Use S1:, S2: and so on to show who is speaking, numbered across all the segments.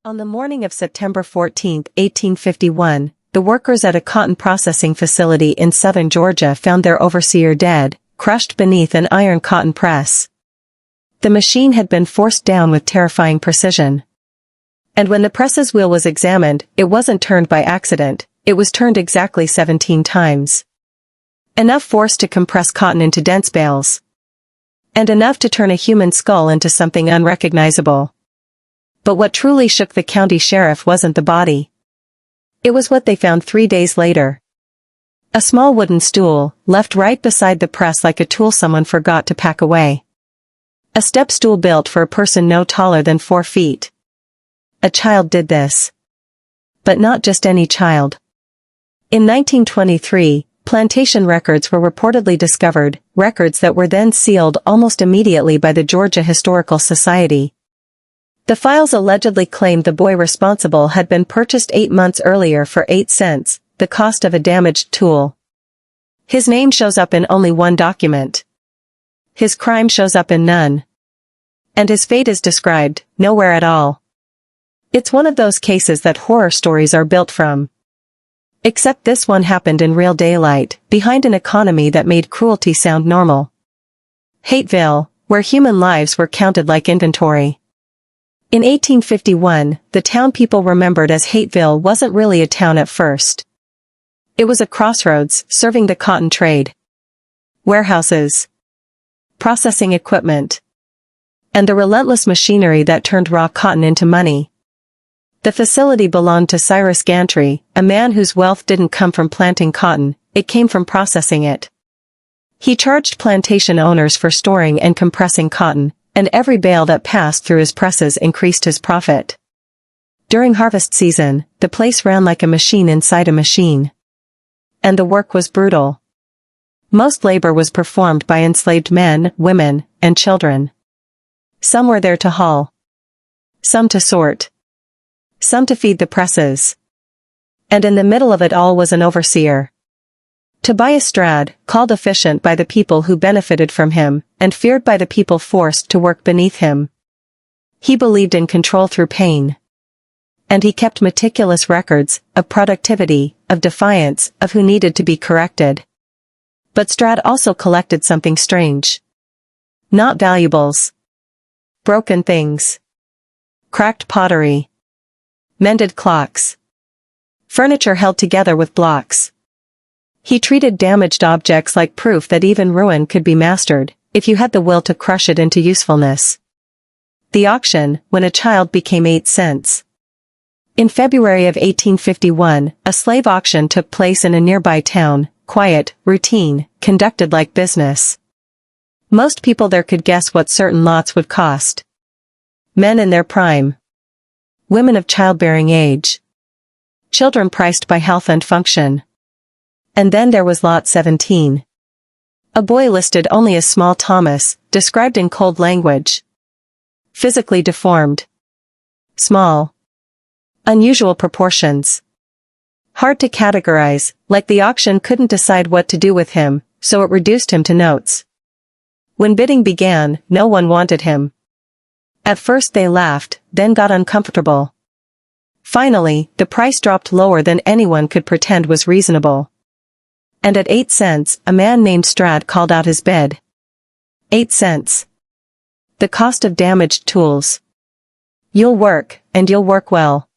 S1: On the morning of September 14, 1851, the workers at a cotton processing facility in southern Georgia found their overseer dead, crushed beneath an iron cotton press. The machine had been forced down with terrifying precision. And when the press's wheel was examined, it wasn't turned by accident, it was turned exactly 17 times. Enough force to compress cotton into dense bales. And enough to turn a human skull into something unrecognizable. But what truly shook the county sheriff wasn't the body. It was what they found 3 days later. A small wooden stool, left right beside the press like a tool someone forgot to pack away. A step stool built for a person no taller than 4 feet. A child did this. But not just any child. In 1923, plantation records were reportedly discovered, records that were then sealed almost immediately by the Georgia Historical Society. The files allegedly claimed the boy responsible had been purchased 8 months earlier for 8 cents, the cost of a damaged tool. His name shows up in only one document. His crime shows up in none. And his fate is described nowhere at all. It's one of those cases that horror stories are built from. Except this one happened in real daylight, behind an economy that made cruelty sound normal. Hateville, where human lives were counted like inventory. In 1851, the town people remembered as Hateville wasn't really a town at first. It was a crossroads, serving the cotton trade. Warehouses. Processing equipment. And the relentless machinery that turned raw cotton into money. The facility belonged to Cyrus Gantry, a man whose wealth didn't come from planting cotton, it came from processing it. He charged plantation owners for storing and compressing cotton, and every bale that passed through his presses increased his profit. During harvest season, the place ran like a machine inside a machine. And the work was brutal. Most labor was performed by enslaved men, women, and children. Some were there to haul. Some to sort. Some to feed the presses. And in the middle of it all was an overseer. Tobias Strad, called efficient by the people who benefited from him, and feared by the people forced to work beneath him. He believed in control through pain. And he kept meticulous records, of productivity, of defiance, of who needed to be corrected. But Strad also collected something strange. Not valuables. Broken things. Cracked pottery. Mended clocks. Furniture held together with blocks. He treated damaged objects like proof that even ruin could be mastered, if you had the will to crush it into usefulness. The auction, when a child, became 8 cents. In February of 1851, a slave auction took place in a nearby town, quiet, routine, conducted like business. Most people there could guess what certain lots would cost. Men in their prime. Women of childbearing age. Children priced by health and function. And then there was Lot 17. A boy listed only as Small Thomas, described in cold language. Physically deformed. Small. Unusual proportions. Hard to categorize, like the auction couldn't decide what to do with him, so it reduced him to notes. When bidding began, no one wanted him. At first they laughed, then got uncomfortable. Finally, the price dropped lower than anyone could pretend was reasonable. And at 8 cents, a man named Strad called out his bid. 8 cents. The cost of damaged tools. You'll work, and you'll work well.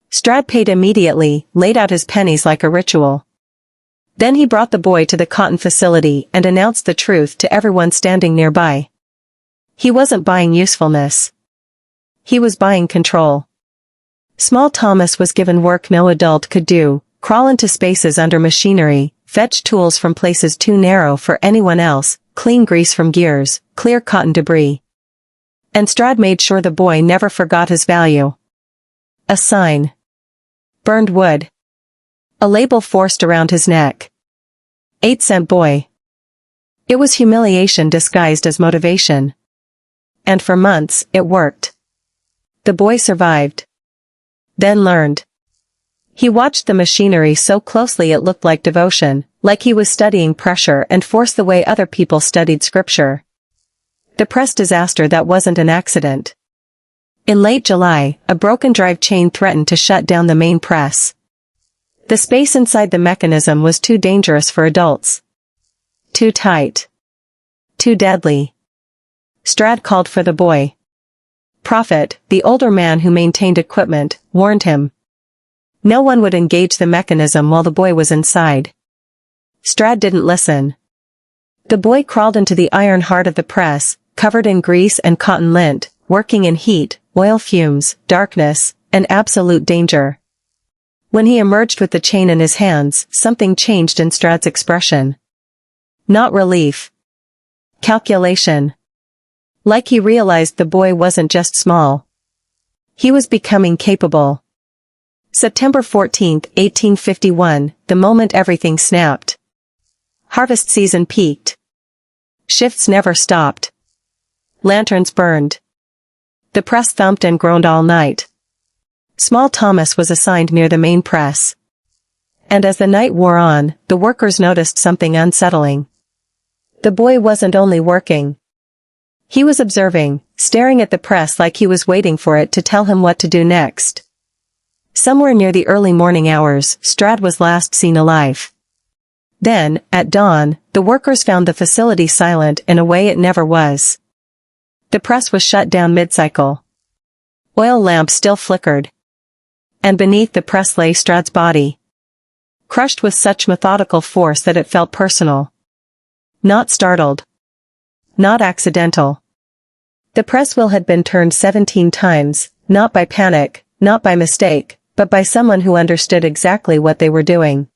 S1: Strad paid immediately, laid out his pennies like a ritual. Then he brought the boy to the cotton facility and announced the truth to everyone standing nearby. He wasn't buying usefulness. He was buying control. Small Thomas was given work no adult could do, crawl into spaces under machinery, fetch tools from places too narrow for anyone else, clean grease from gears, clear cotton debris. And Strad made sure the boy never forgot his value. A sign. Burned wood. A label forced around his neck. 8-cent boy. It was humiliation disguised as motivation. And for months, it worked. The boy survived. Then learned. He watched the machinery so closely it looked like devotion, like he was studying pressure and force the way other people studied scripture. The press disaster that wasn't an accident. In late July, a broken drive chain threatened to shut down the main press. The space inside the mechanism was too dangerous for adults. Too tight. Too deadly. Strad called for the boy. Prophet, the older man who maintained equipment, warned him. No one would engage the mechanism while the boy was inside. Strad didn't listen. The boy crawled into the iron heart of the press, covered in grease and cotton lint, working in heat, oil fumes, darkness, and absolute danger. When he emerged with the chain in his hands, something changed in Strad's expression. Not relief. Calculation. Like he realized the boy wasn't just small. He was becoming capable. September 14, 1851, the moment everything snapped. Harvest season peaked. Shifts never stopped. Lanterns burned. The press thumped and groaned all night. Small Thomas was assigned near the main press. And as the night wore on, the workers noticed something unsettling. The boy wasn't only working. He was observing, staring at the press like he was waiting for it to tell him what to do next. Somewhere near the early morning hours, Strad was last seen alive. Then, at dawn, the workers found the facility silent in a way it never was. The press was shut down mid-cycle. Oil lamps still flickered. And beneath the press lay Strad's body. Crushed with such methodical force that it felt personal. Not startled. Not accidental. The press wheel had been turned 17 times, not by panic, not by mistake, but by someone who understood exactly what they were doing.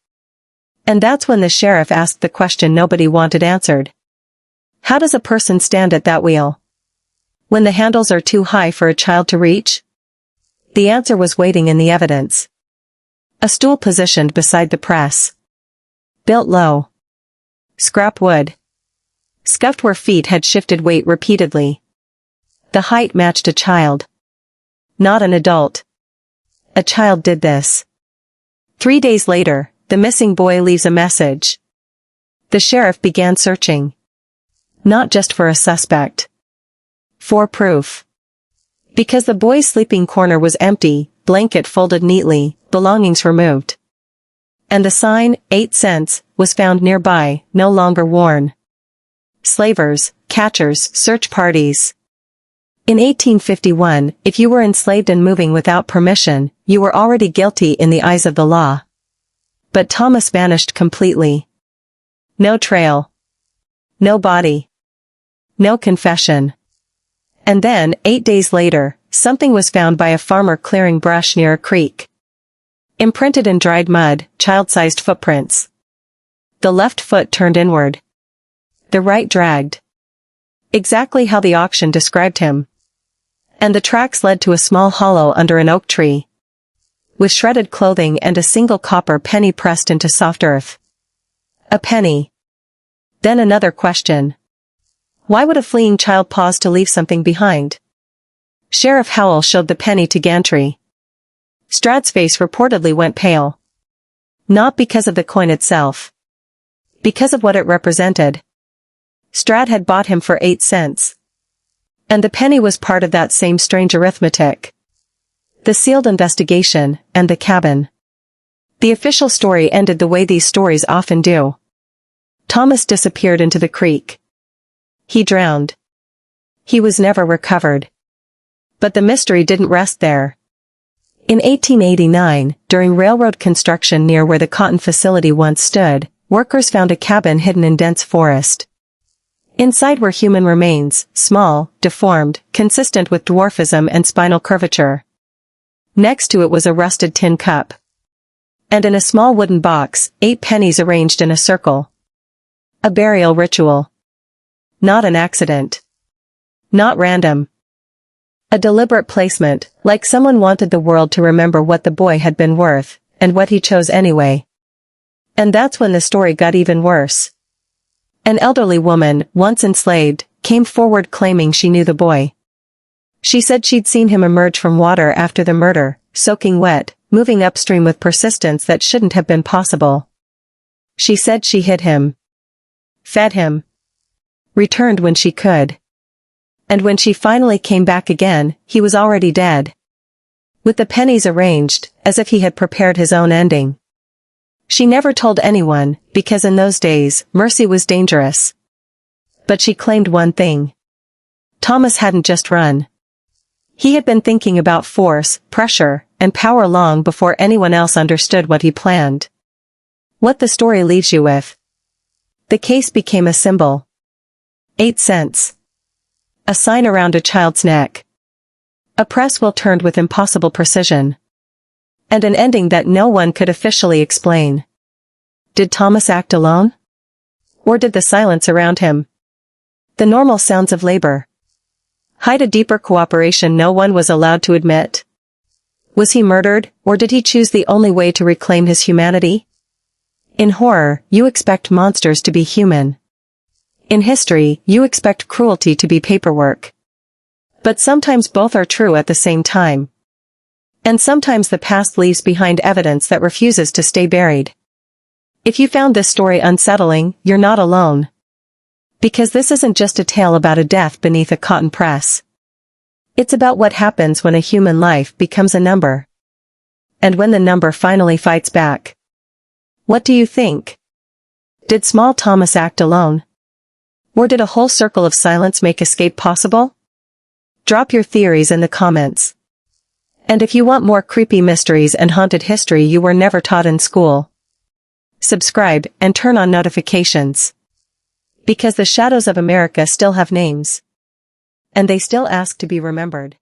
S1: And that's when the sheriff asked the question nobody wanted answered. How does a person stand at that wheel? When the handles are too high for a child to reach? The answer was waiting in the evidence. A stool positioned beside the press. Built low. Scrap wood. Scuffed where feet had shifted weight repeatedly. The height matched a child. Not an adult. A child did this. 3 days later, the missing boy leaves a message. The sheriff began searching. Not just for a suspect. For proof. Because the boy's sleeping corner was empty, blanket folded neatly, belongings removed. And the sign, 8 cents, was found nearby, no longer worn. Slavers, catchers, search parties. In 1851, if you were enslaved and moving without permission, you were already guilty in the eyes of the law. But Thomas vanished completely. No trail. No body. No confession. And then, 8 days later, something was found by a farmer clearing brush near a creek. Imprinted in dried mud, child-sized footprints. The left foot turned inward. The right dragged. Exactly how the auction described him. And the tracks led to a small hollow under an oak tree. With shredded clothing and a single copper penny pressed into soft earth. A penny. Then another question. Why would a fleeing child pause to leave something behind? Sheriff Howell showed the penny to Gantry. Strad's face reportedly went pale. Not because of the coin itself. Because of what it represented. Strad had bought him for 8 cents. And the penny was part of that same strange arithmetic. The sealed investigation, and the cabin. The official story ended the way these stories often do. Thomas disappeared into the creek. He drowned. He was never recovered. But the mystery didn't rest there. In 1889, during railroad construction near where the cotton facility once stood, workers found a cabin hidden in dense forest. Inside were human remains, small, deformed, consistent with dwarfism and spinal curvature. Next to it was a rusted tin cup. And in a small wooden box, 8 pennies arranged in a circle. A burial ritual. Not an accident. Not random. A deliberate placement, like someone wanted the world to remember what the boy had been worth, and what he chose anyway. And that's when the story got even worse. An elderly woman, once enslaved, came forward claiming she knew the boy. She said she'd seen him emerge from water after the murder, soaking wet, moving upstream with persistence that shouldn't have been possible. She said she hid him. Fed him. Returned when she could. And when she finally came back again, he was already dead. With the pennies arranged, as if he had prepared his own ending. She never told anyone, because in those days, mercy was dangerous. But she claimed one thing. Thomas hadn't just run. He had been thinking about force, pressure, and power long before anyone else understood what he planned. What the story leaves you with. The case became a symbol. 8 cents. A sign around a child's neck. A press wheel turned with impossible precision. And an ending that no one could officially explain. Did Thomas act alone? Or did the silence around him? The normal sounds of labor. Hide a deeper cooperation no one was allowed to admit? Was he murdered, or did he choose the only way to reclaim his humanity? In horror, you expect monsters to be human. In history, you expect cruelty to be paperwork. But sometimes both are true at the same time. And sometimes the past leaves behind evidence that refuses to stay buried. If you found this story unsettling, you're not alone. Because this isn't just a tale about a death beneath a cotton press. It's about what happens when a human life becomes a number. And when the number finally fights back. What do you think? Did small Thomas act alone? Or did a whole circle of silence make escape possible? Drop your theories in the comments. And if you want more creepy mysteries and haunted history you were never taught in school, subscribe and turn on notifications. Because the shadows of America still have names. And they still ask to be remembered.